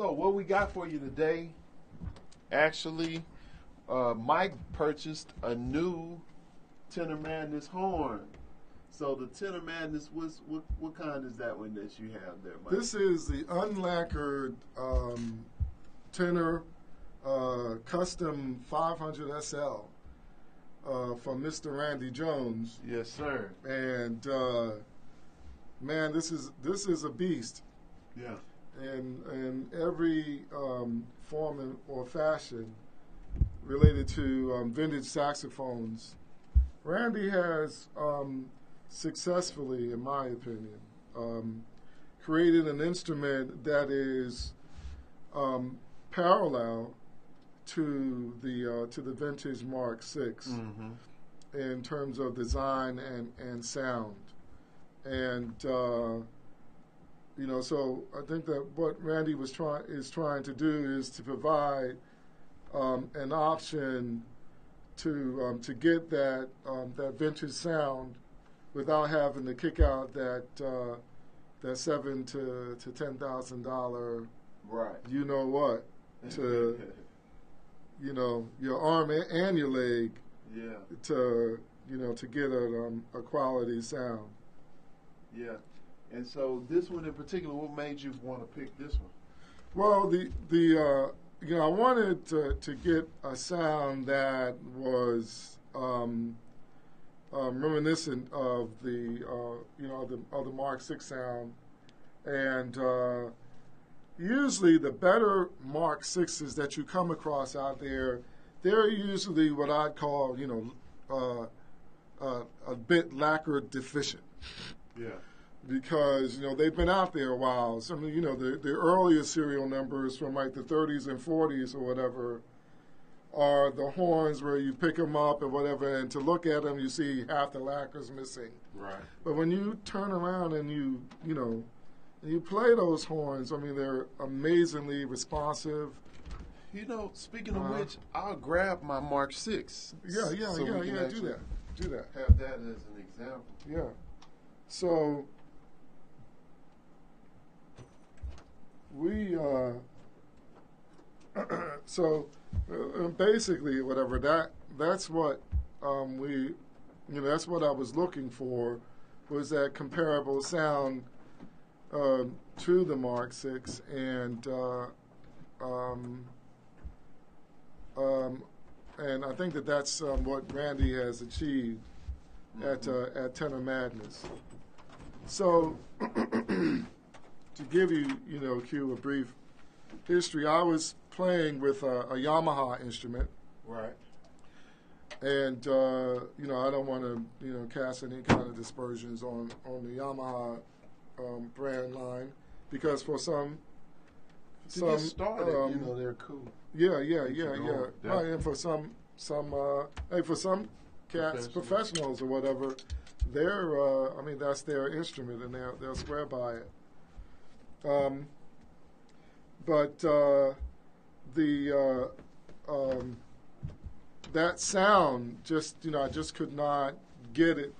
So what we got for you today, actually, Mike purchased a new Tenor Madness horn. So the Tenor Madness, what kind is that one that you have there, Mike? This is the unlacquered Tenor custom 500 SL from Mr. Randy Jones. Yes, sir. And man, this is a beast. Yeah. In every form or fashion related to vintage saxophones, Randy has successfully, in my opinion, created an instrument that is parallel to the vintage Mark VI in terms of design and sound. And so I think that what Randy is trying to do is to provide an option to get that vintage sound without having to kick out that $7,000 to $10,000 right. You know what to your arm and your leg to get a quality sound. Yeah. And so this one in particular, what made you want to pick this one? Well, I wanted to get a sound that was reminiscent of the Mark VI sound, and usually the better Mark VIs that you come across out there, they're usually what I'd call a bit lacquer deficient. Yeah. Because they've been out there a while. Some of the earlier serial numbers from like the 30s and 40s or whatever are the horns where you pick them up and whatever, and to look at them you see half the lacquer's missing. Right. But when you turn around and you play those horns, I mean they're amazingly responsive. Speaking of which, I'll grab my Mark VI. Yeah. Do that. Have that as an example. Yeah. So basically whatever that's what that's what I was looking for, was that comparable sound to the Mark VI, and I think that's what Randy has achieved at Tenor Madness. So to give you, Q, a brief history, I was playing with a Yamaha instrument. Right. And, I don't want to, cast any kind of dispersions on the Yamaha brand line, because for some get started, they're cool. Yeah. Right, and for some cats, professionals or whatever, they're, that's their instrument, and they'll swear by it. But that sound I just could not get it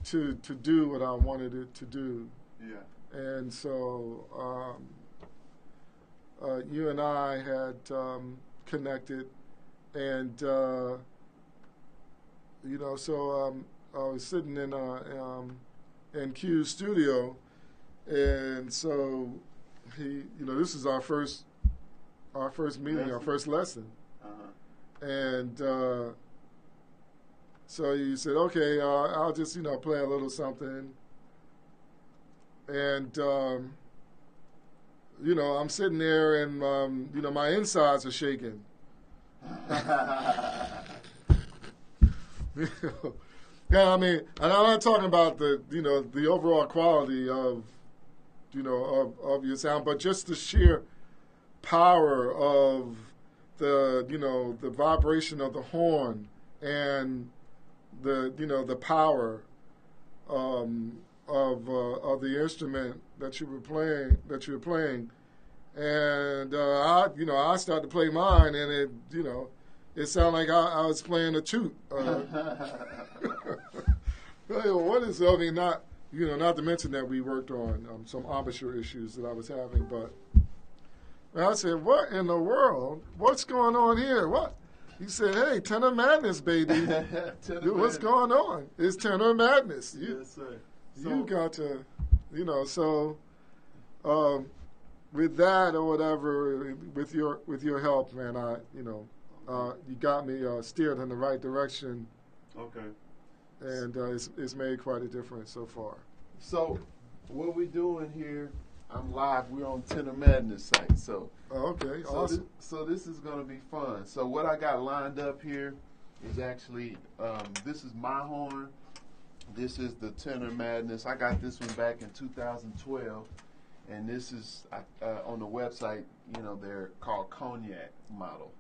to do what I wanted it to do. Yeah. And so you and I had connected, and so I was sitting in Q's studio, and so he, this is our first meeting, our first lesson. And so he said, okay, I'll just, play a little something. And, I'm sitting there and, my insides are shaking. Yeah, and I'm not talking about the overall quality of your sound, but just the sheer power of the vibration of the horn and the power of the instrument that you were playing, and I started to play mine, and it sounded like I was playing a toot. What is? Not to mention that we worked on some embouchure issues that I was having, but And I said, what in the world? What's going on here? What? He said, hey, Tenor Madness, baby. What's going on? It's Tenor Madness. Yes, sir. You got to, so with that or whatever, with your help, man, you got me steered in the right direction. Okay. And it's made quite a difference so far. So what we're doing here, I'm live. We're on Tenor Madness site. So okay, awesome. So this is going to be fun. So what I got lined up here is actually, this is my horn. This is the Tenor Madness. I got this one back in 2012. And this is on the website, they're called Cognac model.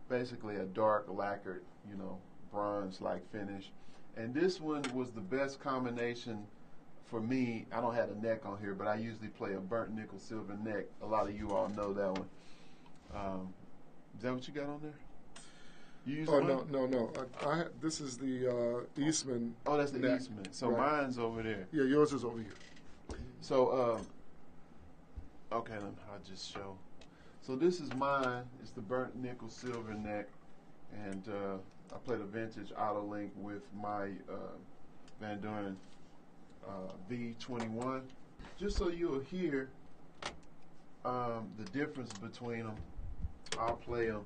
Basically a dark lacquered, bronze-like finish. And this one was the best combination for me. I don't have a neck on here, but I usually play a burnt nickel silver neck. A lot of you all know that one. Is that what you got on there? You use no. This is the Eastman. Oh, that's the neck. Eastman. So right. Mine's over there. Yeah, yours is over here. So, okay, I'll just show. So this is mine. It's the burnt nickel silver neck, and I played a vintage auto link with my Van Doren V21. Just so you'll hear the difference between them, I'll play them,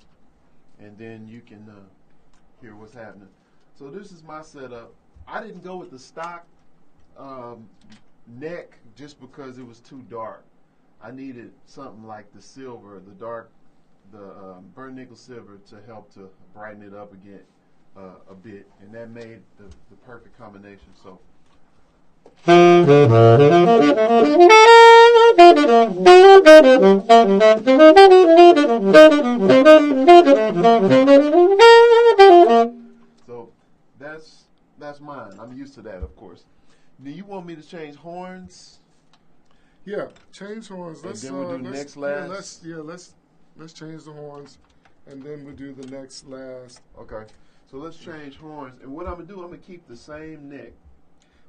and then you can hear what's happening. So this is my setup. I didn't go with the stock neck just because it was too dark. I needed something like the silver, the burnt nickel silver to help to brighten it up again a bit, and that made the perfect combination. So. So that's mine. I'm used to that, of course. Do you want me to change horns? Yeah, change horns. Let's do next last. Let's change the horns, and then we'll do the next last. Okay, so let's change horns. And what I'm gonna do, I'm gonna keep the same neck.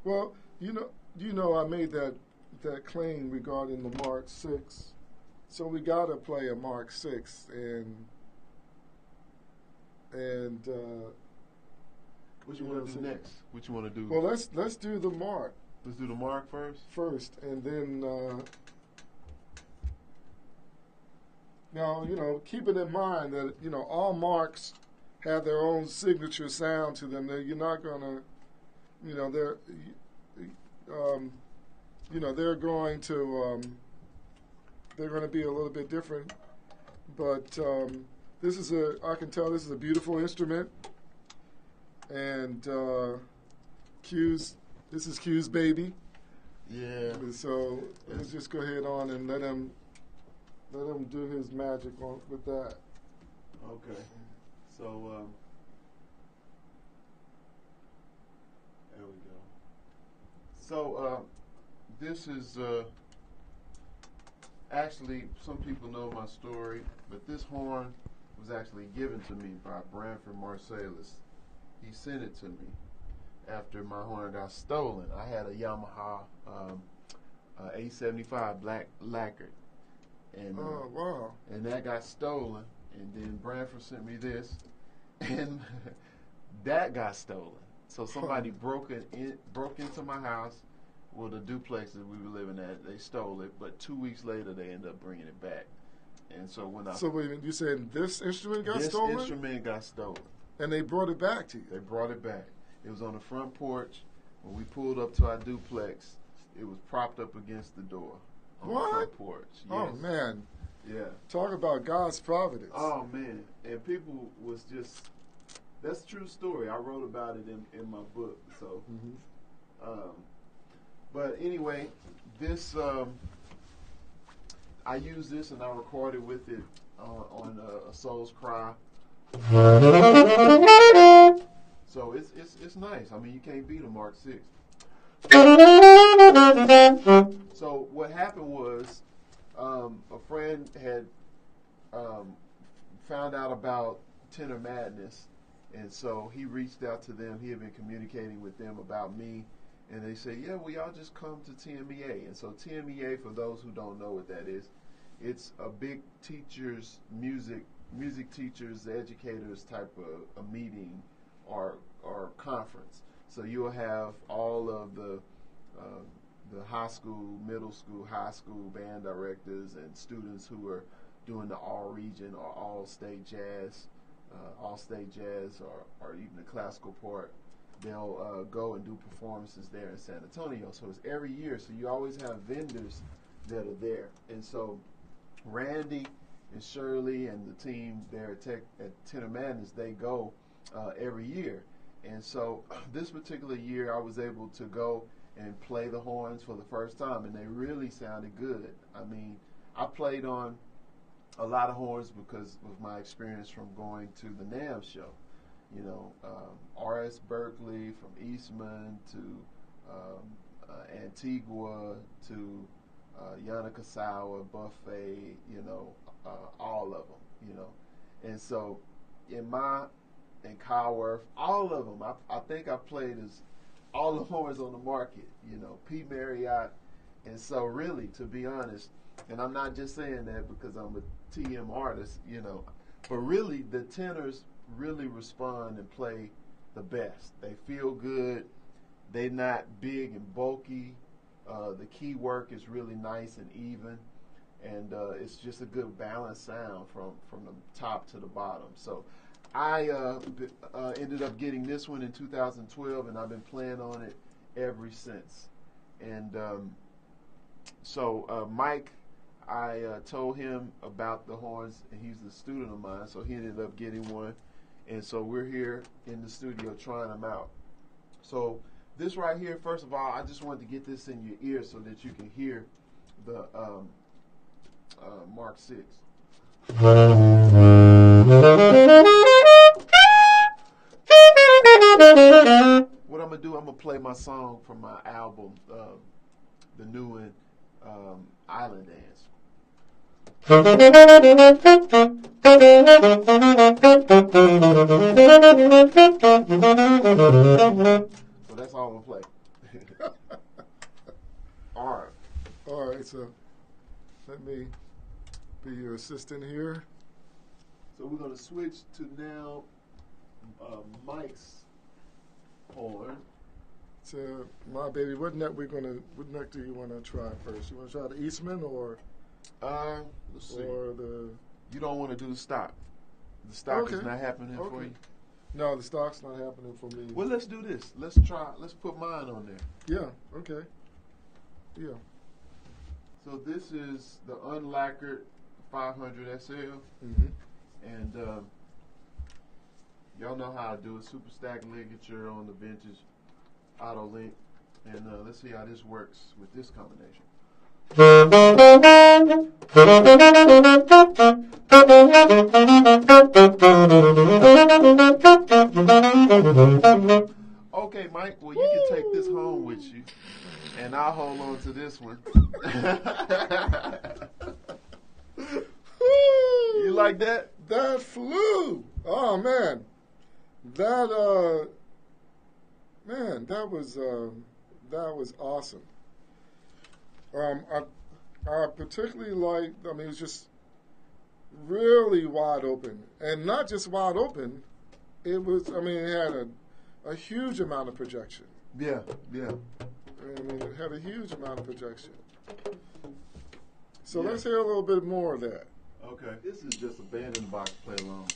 Well, I made that claim regarding the Mark 6, so we gotta play a Mark 6, and what you want to do next? What you want to do? Well, let's do the Mark. Let's do the Mark first. First, and then now keeping in mind that all Marks have their own signature sound to them. That you're not gonna, they're going to be a little bit different. But I can tell this is a beautiful instrument, and this is Q's baby. Yeah. So let's just go ahead on and let him do his magic with that. Okay. So there we go. So this is actually, some people know my story, but this horn was actually given to me by Branford Marsalis. He sent it to me after my horn got stolen. I had a Yamaha 875 black lacquered, and oh wow! And that got stolen, and then Branford sent me this, and that got stolen. So somebody broke into my house, well, the duplex that we were living at. They stole it, but 2 weeks later they ended up bringing it back. And so when so wait a minute, you said this instrument got stolen? This instrument got stolen. And they brought it back to you? They brought it back. It was on the front porch. When we pulled up to our duplex, it was propped up against the door on the front porch. Yes. Oh, man. Yeah. Talk about God's providence. Oh, man. And people was just, that's a true story. I wrote about it in my book. So, but anyway, this, I used this and I recorded with it on A Soul's Cry. So it's nice. I mean, you can't beat a Mark 6. So what happened was, a friend had found out about Tenor Madness, and so he reached out to them. He had been communicating with them about me, and they said, yeah, well, y'all just come to TMEA. And so TMEA, for those who don't know what that is it's a big teachers, music teachers, educators type of a meeting or conference. So you'll have all of the high school, middle school, high school band directors and students who are doing the all-region or all-state jazz, or even the classical part. They'll go and do performances there in San Antonio. So it's every year. So you always have vendors that are there. And so Randy and Shirley and the team there at Tenor Madness, they go every year. And so this particular year, I was able to go and play the horns for the first time, and they really sounded good. I mean, I played on a lot of horns because of my experience from going to the NAMM show. You know, R.S. Berkeley, from Eastman to Antigua to Yanakasawa, Buffet, you know, all of them, you know. And so in Coworth, all of them, I think I played as all the horns on the market, you know, Pete Marriott. And so really, to be honest, and I'm not just saying that because I'm a TM artist, you know, but really the tenors really respond and play the best. They feel good. They're not big and bulky. The key work is really nice and even. And it's just a good balanced sound from the top to the bottom. So I ended up getting this one in 2012, and I've been playing on it ever since. And so Mike, I told him about the horns, and he's a student of mine, so he ended up getting one. And so we're here in the studio trying them out. So this right here, first of all, I just wanted to get this in your ear so that you can hear the Mark 6. What I'm going to do, I'm going to play my song from my album, the new one, Island Dance. So that's all I'm going to play. All right, so let me be your assistant here. So we're going to switch to now Mike's horn. So, my baby, what neck do you want to try first? You want to try the Eastman or let's see. Or the? You don't want to do the stock. The stock is not happening for you. No, the stock's not happening for me. Well, let's do this. Let's put mine on there. Yeah. Okay. Yeah. So this is the unlacquered 500 SL, and y'all know how to do it. Super stack ligature on the vintage auto link, and let's see how this works with this combination. Okay, Mike, well, you can take this home with you, and I'll hold on to this one. You like that? That flew. Oh, man. That was awesome. I particularly liked, it was just really wide open. And not just wide open, it had a huge amount of projection. Yeah. It had a huge amount of projection. So let's hear a little bit more of that. Okay. This is just a band in the box play along.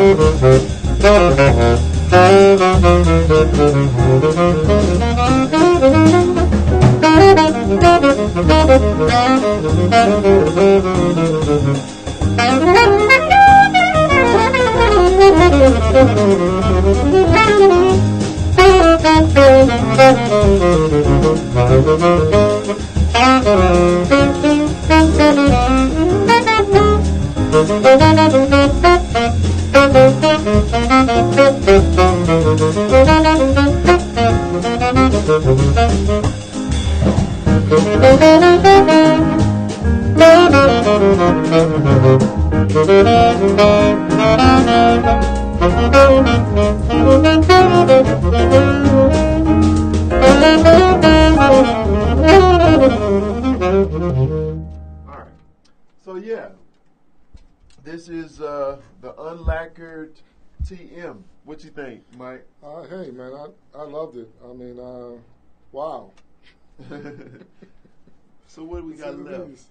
So yeah, this is the Unlacquered TM. What you think, Mike? Hey man, I loved it. I mean, wow. So what do we got left?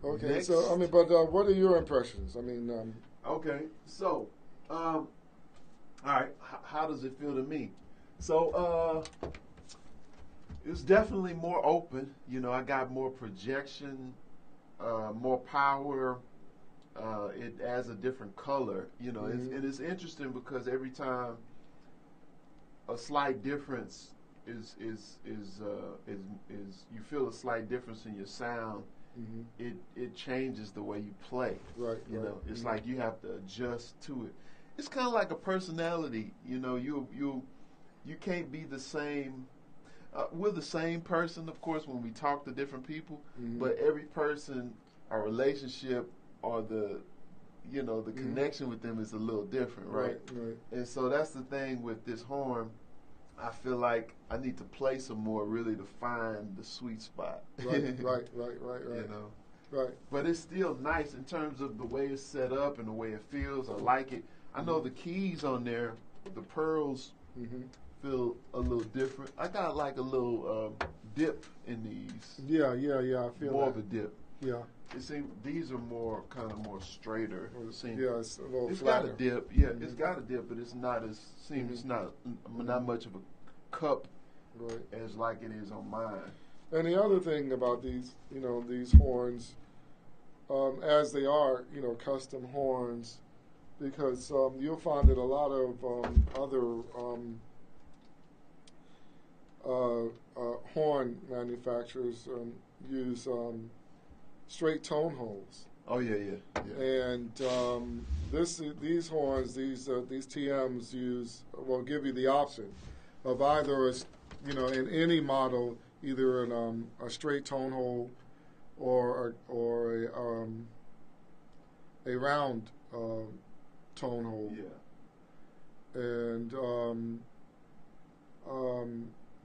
Okay, Next. so I mean, but what are your impressions? I mean, okay, so all right, how does it feel to me? So it's definitely more open. You know, I got more projection, more power. It adds a different color. You know, and it's interesting because every time a slight difference is you feel a slight difference in your sound. It changes the way you play. Right. You know, it's like you have to adjust to it. It's kind of like a personality. You know, you can't be the same. We're the same person, of course, when we talk to different people. But every person, our relationship or the connection with them is a little different, right? Right. And so that's the thing with this horn. I feel like I need to play some more really to find the sweet spot. Right. You know. Right. But it's still nice in terms of the way it's set up and the way it feels. I like it. I know the keys on there, the pearls feel a little different. I got like a little dip in these. Yeah. I feel more that. of a dip. Yeah. It seems these are more kind of more straighter. Yeah, it's a little It's flatter. got a dip. Yeah, it's got a dip, but it's not as it's not much of a cup as like it is on mine. And the other thing about these, these horns, as they are, custom horns, because you'll find that a lot of other horn manufacturers use straight tone holes. Oh yeah. And these horns, these TMs give you the option of either in any model, either a straight tone hole or a round tone hole. Yeah. And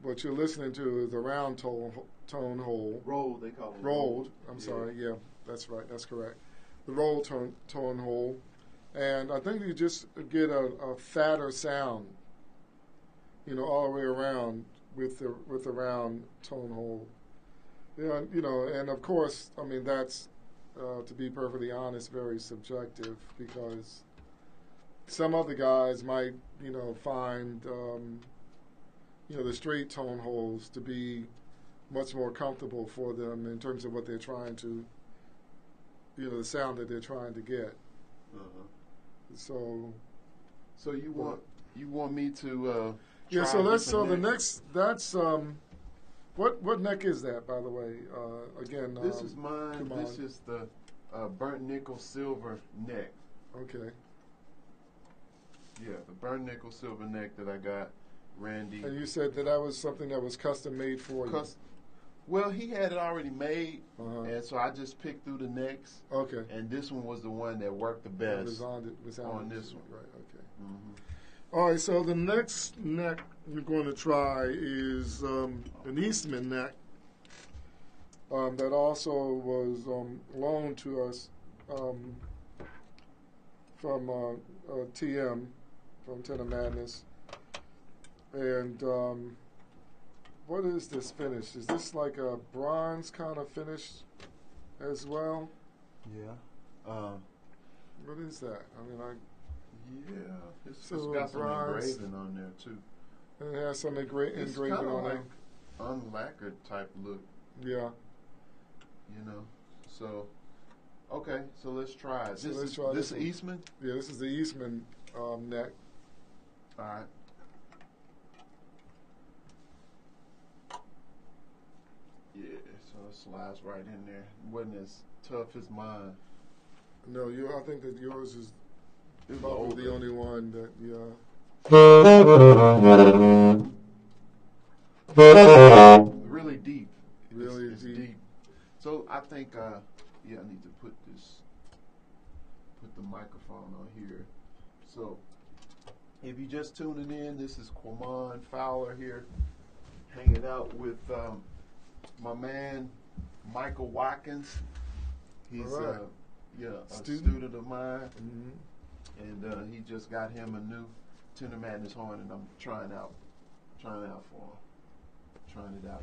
what you're listening to is a round tone hole. Rolled, they call it. Rolled. I'm sorry. Yeah, that's right. That's correct. The rolled tone hole, and I think you just get a fatter sound, all the way around with the round tone hole. Yeah, and of course, I mean that's to be perfectly honest, very subjective because some other guys might, find the straight tone holes to be much more comfortable for them in terms of what they're trying to, the sound that they're trying to get. So you want me to? Yeah. So the next that's what neck is that, by the way? Again, this is mine. Quamon. This is the burnt nickel silver neck. Okay. Yeah, the burnt nickel silver neck that I got, Randy. And you said that was something that was custom made for you. Well, he had it already made, and so I just picked through the necks. Okay. And this one was the one that worked the best on this one. Right. Okay. All right. So the next neck we're going to try is an Eastman neck that also was loaned to us from TM, from Tenor Madness. And what is this finish? Is this like a bronze kind of finish as well? Yeah. What is that? I mean, Yeah, it's Silver, got some bronze. engraving on there too. And it has some It's engraving kind of on like it. unlacquered type look, Yeah. you know. So, okay, so let's try it. So This let's is try this this one. Eastman. Yeah, this is the Eastman neck. All right. Yeah, so it slides right in there. Wasn't as tough as mine. No, I think that yours is It's probably the older. only one that, yeah. Really deep. Really It's deep. deep. So I think, yeah, I need to put the microphone on here. So if you just tuning in, this is Quamon Fowler here, hanging out with my man Michael Watkins. He's All right. a student of mine, Mm-hmm. and he just got him a new Tenor Madness horn, and I'm trying out for him, trying it out.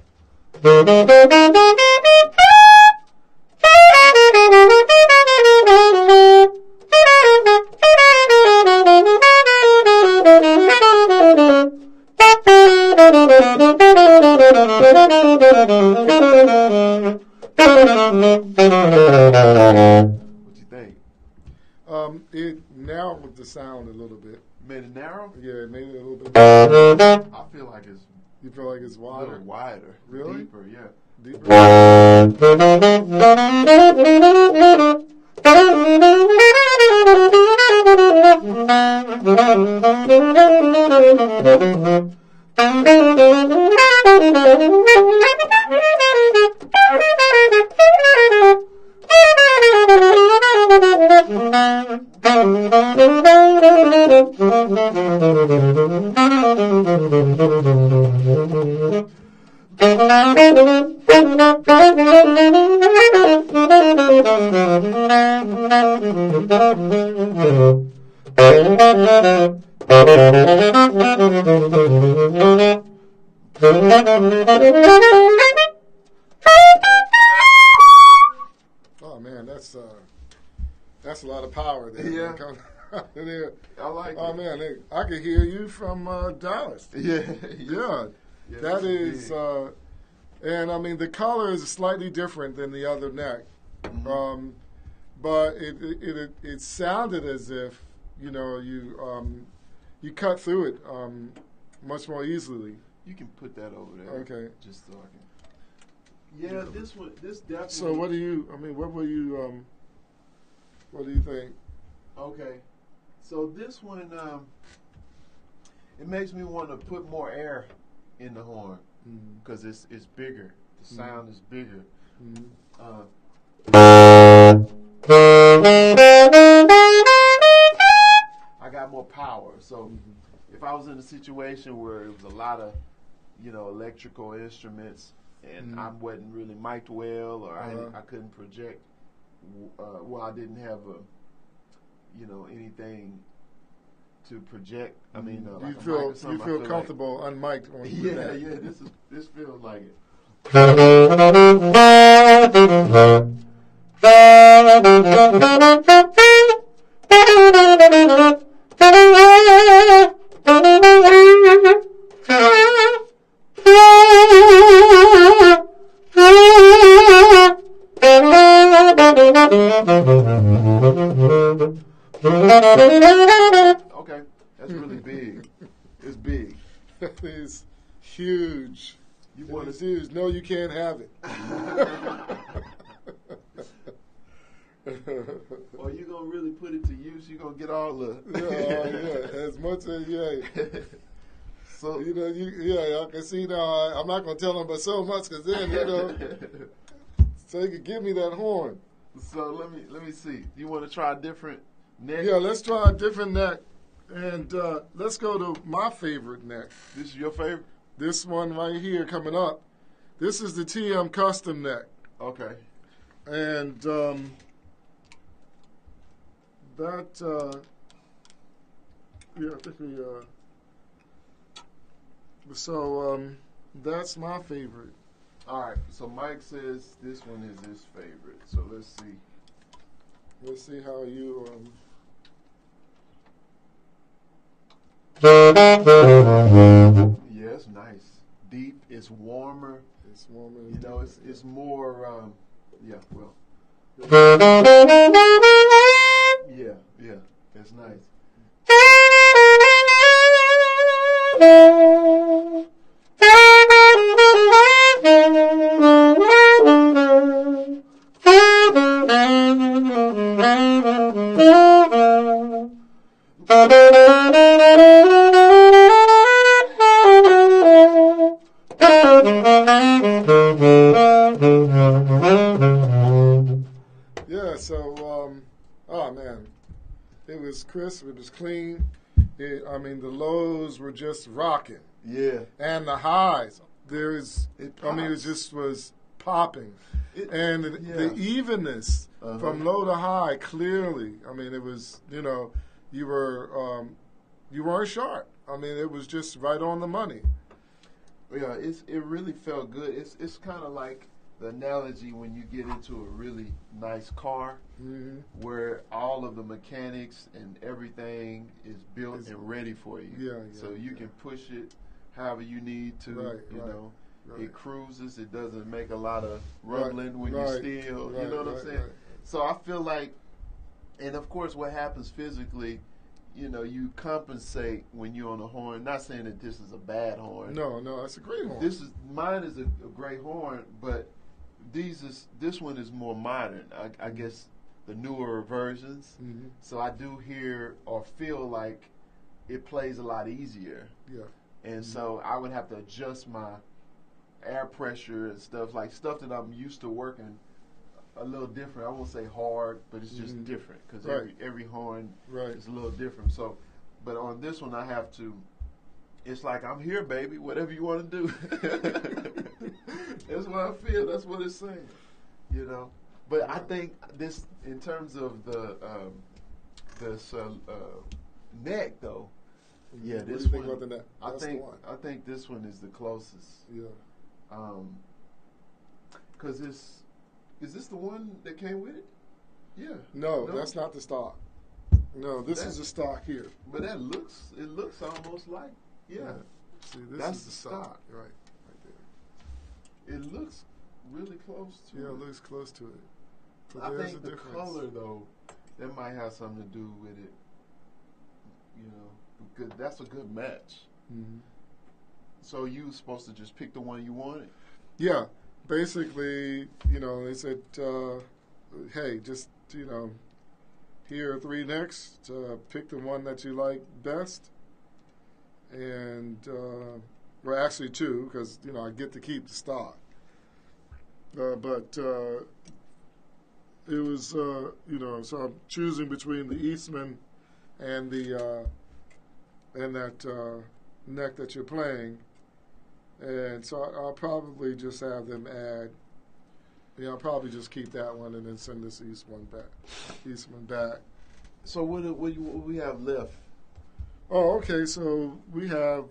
What you think? It narrowed the sound a little bit. Made it narrow? Yeah, it made it a little bit. I feel like it's You feel like it's a wider? little wider, Really? deeper, yeah. Deeper? Oh man, that's a lot of power there. Yeah. Man, coming out of there. I like Oh it. man, I could hear you from Dallas. Yeah. Yeah, Yeah, that this is, big. and I mean the color is slightly different than the other neck, Mhm. but it sounded as if you cut through it much more easily. You can put that over there. Okay. Just so I can. Yeah, this definitely. So what do you think? Okay. So this one, it makes me want to put more air in the horn because it's bigger. The sound is bigger. I got more power. So if I was in a situation where it was a lot of, electrical instruments and I wasn't really mic'd well, or I couldn't project, I didn't have anything to project. I mean, You like a mic feel or something, I feel feel comfortable unmiked on Like, the yeah, neck. yeah. This feels like it. Okay, that's really big. It's big. That is huge. You It want is to huge. No, you can't have it. Or you gonna really put it to use? You gonna get all the yeah, as much as So I can see now. I'm not gonna tell them, but so much because then so they could give me that horn. So let me see. You want to try a different neck? Yeah, let's try a different neck, and let's go to my favorite neck. This is your favorite? This one right here coming up. This is the TM Custom neck, Okay. and that I think we so that's my favorite. All right. So Mike says this one is his favorite. So let's see. Let's see how you Yeah, it's nice. Deep. It's warmer. It's warmer. You know, it's more. Yeah. Well. Yeah. Yeah. It's nice. Yeah, so, oh man, it was crisp, it was clean. I mean, the lows were just rocking. Yeah. And the highs, it pops. just was popping. And the evenness from low to high, clearly, I mean, it was, you weren't short. I mean, it was just right on the money. Yeah, it really felt good. It's kind of like the analogy when you get into a really nice car, where all of the mechanics and everything is built and ready for you. Yeah, so you can push it however you need to. Right. It cruises. It doesn't make a lot of rumbling when you steal. Right, you know what I'm saying? Right. So I feel like, and of course, what happens physically, you compensate when you're on a horn. Not saying that this is a bad horn. No, it's a great horn. Mine is a great horn, but this one is more modern. I guess the newer versions. Mm-hmm. So I do hear or feel like it plays a lot easier. Yeah. And so I would have to adjust my air pressure and stuff that I'm used to working a little different. I won't say hard, but it's just different because every horn is a little different. So, but on this one I have to. It's like, I'm here, baby. Whatever you want to do. That's what I feel. That's what it's saying. But I think this, in terms of the neck, though. Yeah, what this do you one. Think about the neck? I think this one is the closest. Yeah. Because is this the one that came with it? Yeah. No, that's not the stock. No, this is the stock here. But it looks almost like, yeah. See, that's is the stock. Right there. It looks really close to it. Yeah, it looks close to it. But I think the color, though, that might have something to do with it. Because that's a good match. Mm-hmm. So you were supposed to just pick the one you wanted? Yeah. Basically, they said, hey, just, here are 3 necks. Pick the one that you like best. And, well, actually 2, because, I get to keep the stock. But it was, so I'm choosing between the Eastman and and that neck that you're playing. And so I'll probably just have them add. I'll probably just keep that one and then send this Eastman back. So what do we have left? Oh, okay. So we have,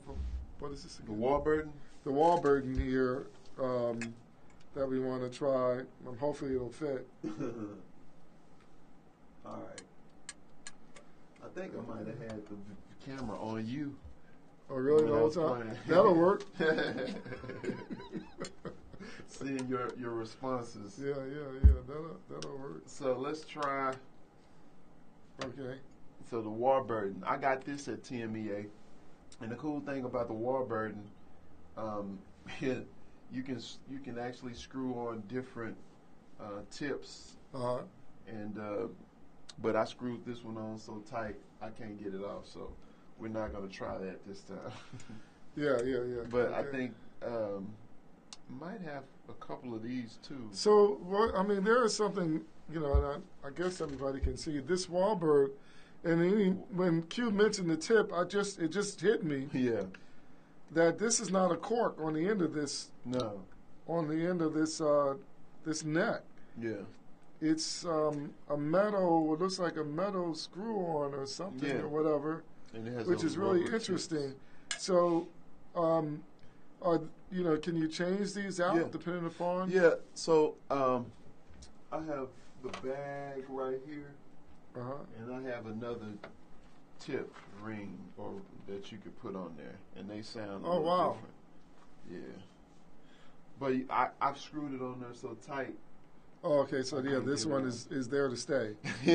what is this again? The Warburton? The Warburton here that we want to try. Hopefully it'll fit. All right. I think I might have had the camera on you. Oh, really? The whole time? That'll work. Seeing your responses. Yeah. That'll work. So let's try. Okay. So the Warburton, I got this at TMEA, and the cool thing about the Warburton, you can actually screw on different tips. And but I screwed this one on so tight I can't get it off. So we're not going to try that this time. Yeah. But okay. I think might have a couple of these too. So, there is something, and I guess everybody can see this Wahlberg, and when Q mentioned the tip, it just hit me. Yeah. That this is not a cork on the end of this. No. On the end of this this neck. Yeah. It's a metal. It looks like a metal screw-on or something or whatever, and it has which is really interesting. So, can you change these out depending upon? Yeah. So I have the bag right here, and I have another tip ring or that you could put on there, and they sound a Oh, little wow. different. Yeah, but I've screwed it on there so tight. Oh, okay. So I yeah, can't this get it one out. is there to stay. Yeah,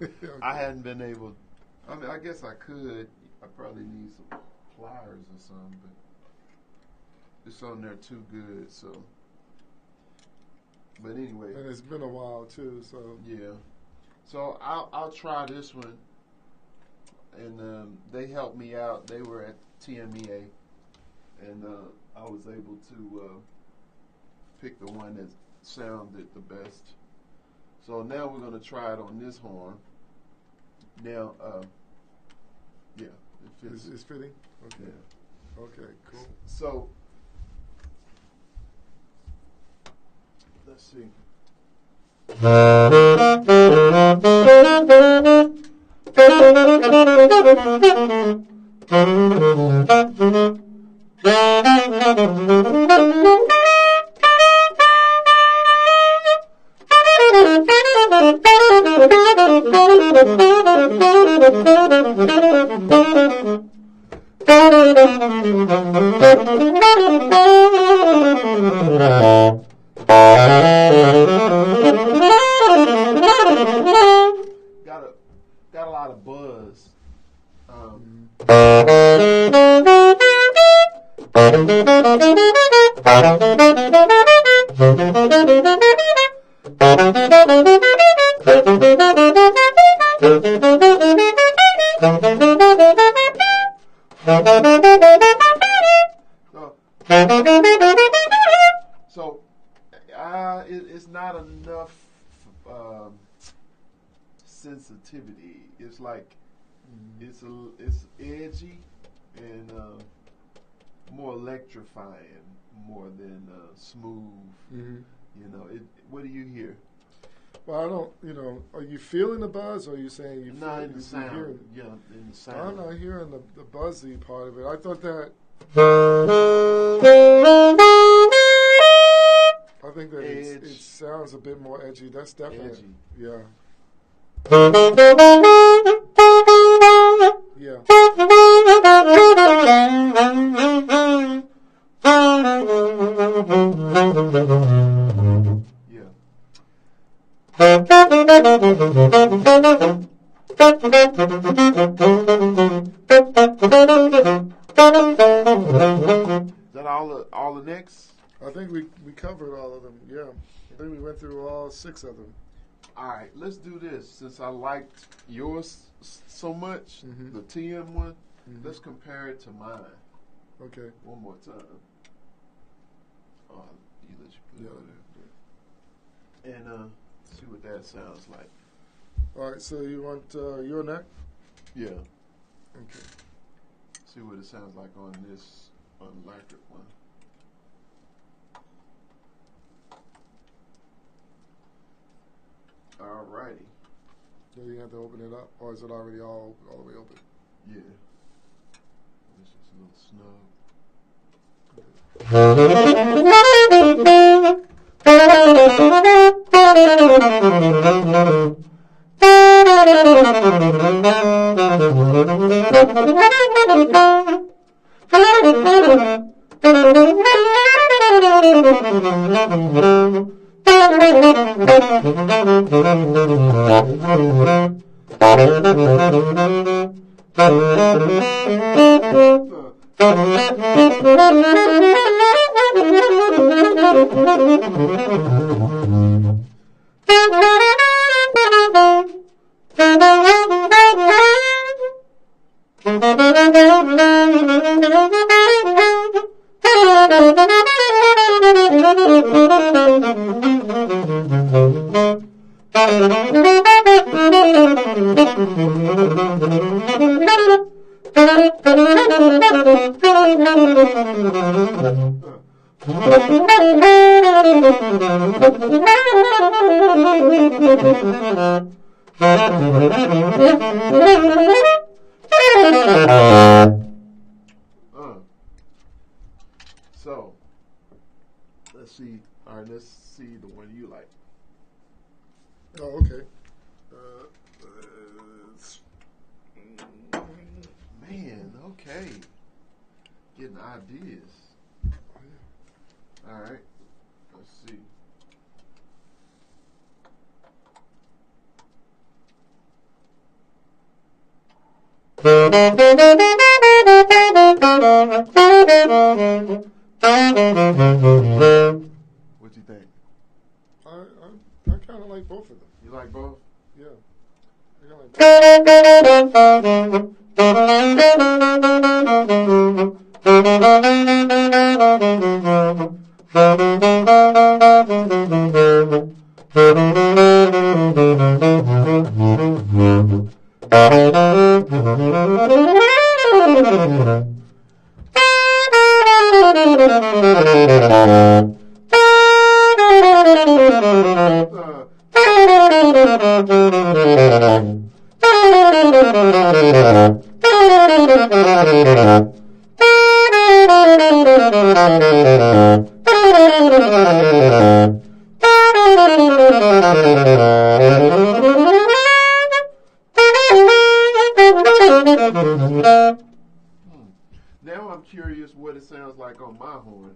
Okay. I hadn't been able. I mean, I guess I could. I probably need some pliers or something, but it's on there too good. So, but anyway, And it's been a while too. So yeah. So I'll try this one, and they helped me out. They were at TMEA, and I was able to pick the one that sounded the best. So now we're gonna try it on this horn. Now, yeah, it fits. it's fitting. Okay. Yeah. Okay. Cool. So let's see. Got a lot of buzz. So it's not enough sensitivity. It's like it's edgy and more electrifying more than smooth. Mm-hmm. You know, what do you hear? Well, I don't. You know, are you feeling the buzz? Or are you saying you No, feel in the sound. hearing? Yeah, in the sound. I'm not hearing the buzzy part of it. I thought that. I think that it sounds a bit more edgy. That's definitely Edgy. Yeah. Yeah. Yeah. Is that all the necks? I think we covered all of them. Yeah. I think we went through all 6 of them. All right, let's do this. Since I liked yours so much, Mhm. the TM one, Mhm. let's compare it to mine Okay. one more time. Oh, you let you put it over there. And see what that sounds like. All right. So you want your neck? Yeah. Okay. See what it sounds like on this unlacquered one. All righty. So you have to open it up, or is it already all the way open? Yeah. This is a little snug. So, let's see. All right, let's see the one you like. Oh, okay. Okay. Getting ideas. All right. Let's see. What you think? I kind of like both of them. You like both? Yeah. I Now I'm curious what it sounds like on my horn.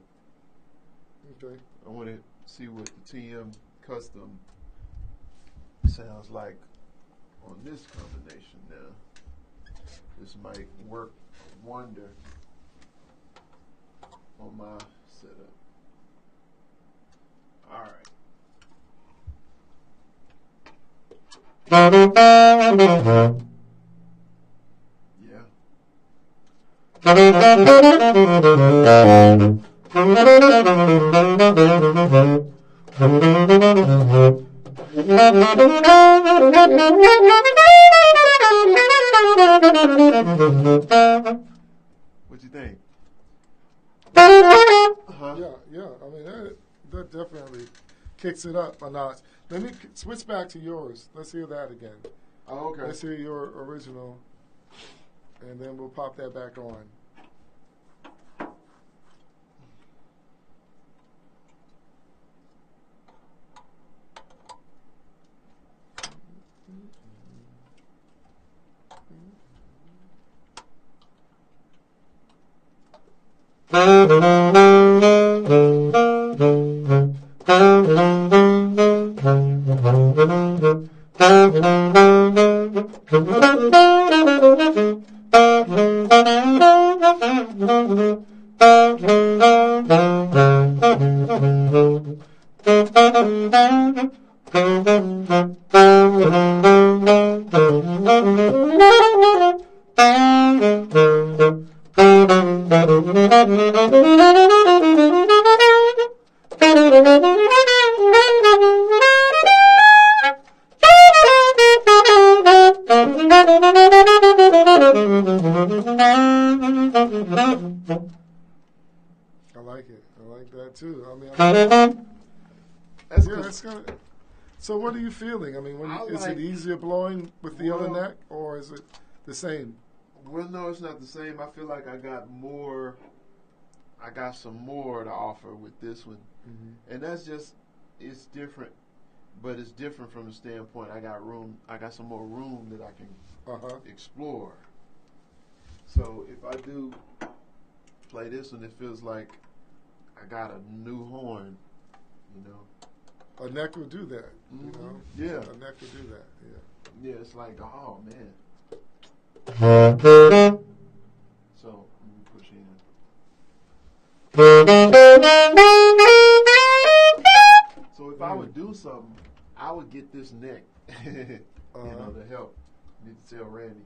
Okay. I want to see what the TM Custom sounds like on this combination now. This might work a wonder on my setup. All right. Yeah. What you think? Yeah. I mean, that definitely kicks it up a notch. Let me switch back to yours. Let's hear that again. Oh, okay. Let's hear your original, and then we'll pop that back on. I like it. I like that too. I mean, That's yeah, good. it's gonna. So, what are you feeling? I mean, is like- it easier blowing with the other Well- neck, or is it the same? Well, no, it's not the same. I feel like I got more. I got some more to offer with this one, and that's just it's different, but it's different from the standpoint I got room. I got some more room that I can explore. So if I do play this one, it feels like I got a new horn, you know. A neck will do that. You know. Yeah. A neck will do that. Yeah. Yeah, it's like, oh man. So let me push in. So if I would do something, I would get this neck, you know, to help. Need to tell Randy.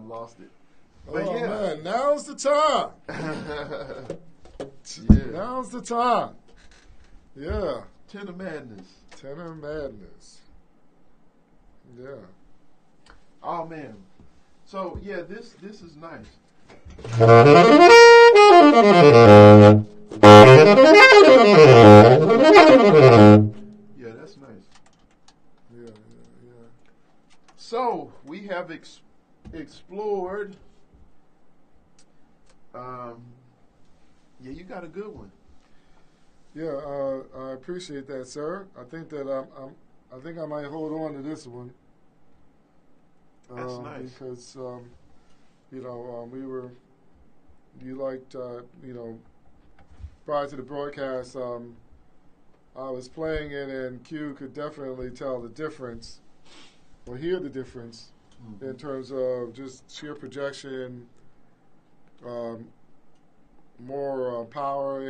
Lost it. But oh, yeah. Man, now's the time. Yeah. Now's the time. Yeah. Tenor Madness. Tenor Madness. Yeah. Oh, man. So, yeah, this is nice. Yeah, that's nice. Yeah. So, we have explored. Yeah, you got a good one. Yeah, I appreciate that, sir. I think that I think I might hold on to this one. That's nice because you liked prior to the broadcast. I was playing it, and Q could definitely tell the difference, or hear the difference. Mm-hmm. In terms of just sheer projection, more power,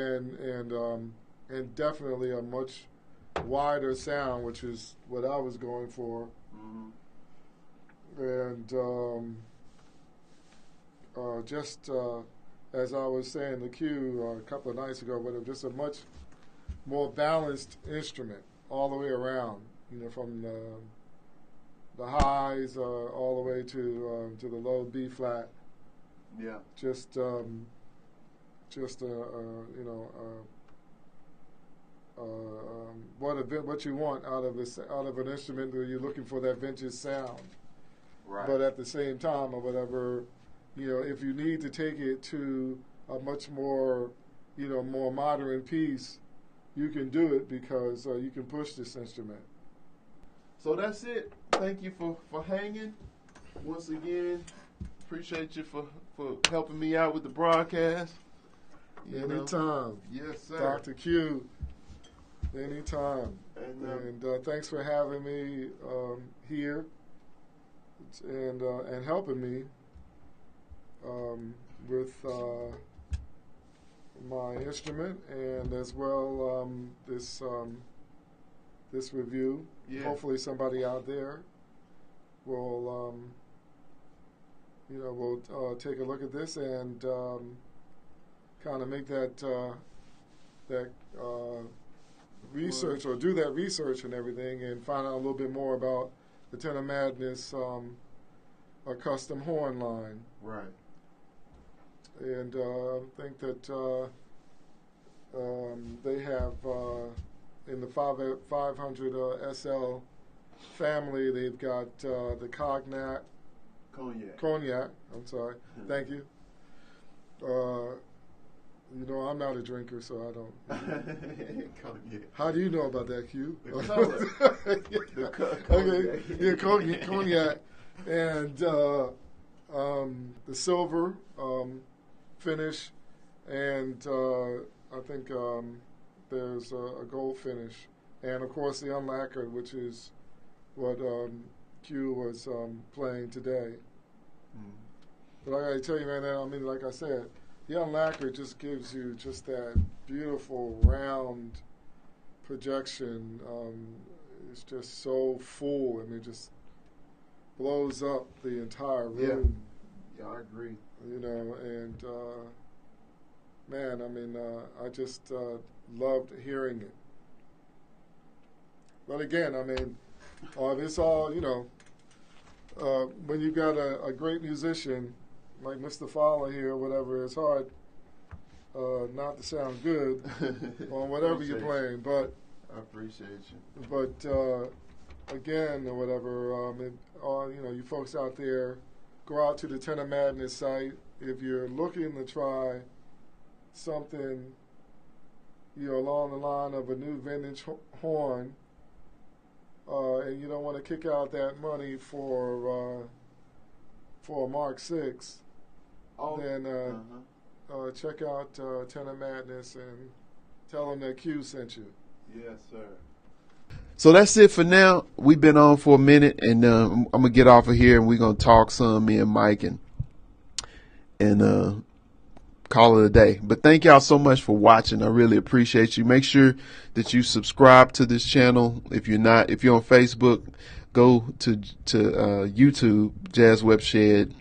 and definitely a much wider sound, which is what I was going for. Mm-hmm. And just as I was saying to Q a couple of nights ago, but just a much more balanced instrument all the way around, from the highs all the way to the low B flat. Yeah. What you want out of an instrument that you're looking for, that vintage sound. Right. But at the same time, or whatever, if you need to take it to a much more, more modern piece, you can do it because you can push this instrument. So that's it. Thank you for hanging. Once again, appreciate you for helping me out with the broadcast. Anytime. Yes, sir. Dr. Q, anytime. And thanks for having me here and helping me with my instrument, and as well this review. Yeah. Hopefully somebody out there will take a look at this and kind of make that research, or do that research and everything, and find out a little bit more about the Tenor Madness a custom horn line. Right. And I think that they have in the 500 SL family, they've got the Cognac. Cognac. I'm sorry. Thank you. I'm not a drinker, so I don't. Cognac. How do you know about that, Q? The color. Okay. Yeah, cognac. And the silver finish, and I think there's a gold finish, and of course the unlacquered, which is what Q was playing today. But I gotta tell you, man, I mean, like I said, the unlacquered just gives you just that beautiful round projection. It's just so full, and it just blows up the entire room. Yeah, I agree. You know, and man, I mean, I just loved hearing it. But again, I mean, it's all, you know, when you got a great musician like Mr. Fowler here or whatever, it's hard not to sound good on whatever you're playing. But I appreciate you. But again, or whatever, you know, you folks out there, go out to the Tenor Madness site. If you're looking to try something, you know, along the line of a new vintage horn, and you don't want to kick out that money for a Mark VI, then check out Tenor Madness and tell them that Q sent you. Yes, sir. So that's it for now. We've been on for a minute, and I'm gonna get off of here, and we're gonna talk some, me and Mike, and call it a day. But thank y'all so much for watching. I really appreciate you. Make sure that you subscribe to this channel. If you're on Facebook, go to YouTube, Jazz Webshed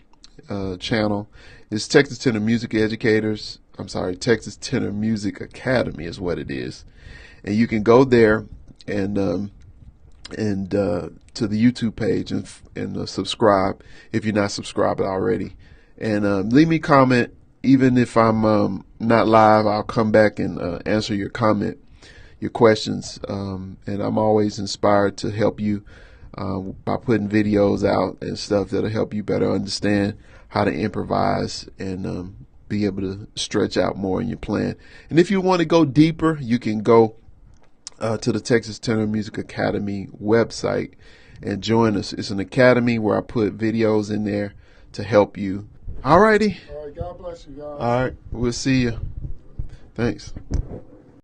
channel. It's Texas Tenor Music Educators. I'm sorry, Texas Tenor Music Academy is what it is. And you can go there and to the YouTube page and subscribe if you're not subscribed already. And leave me a comment. Even if I'm not live, I'll come back and answer your comment, your questions. And I'm always inspired to help you by putting videos out and stuff that'll help you better understand how to improvise and be able to stretch out more in your playing. And if you want to go deeper, you can go to the Texas Tenor Music Academy website and join us. It's an academy where I put videos in there to help you. Alrighty. All right, God bless you guys. All right, we'll see you. Thanks.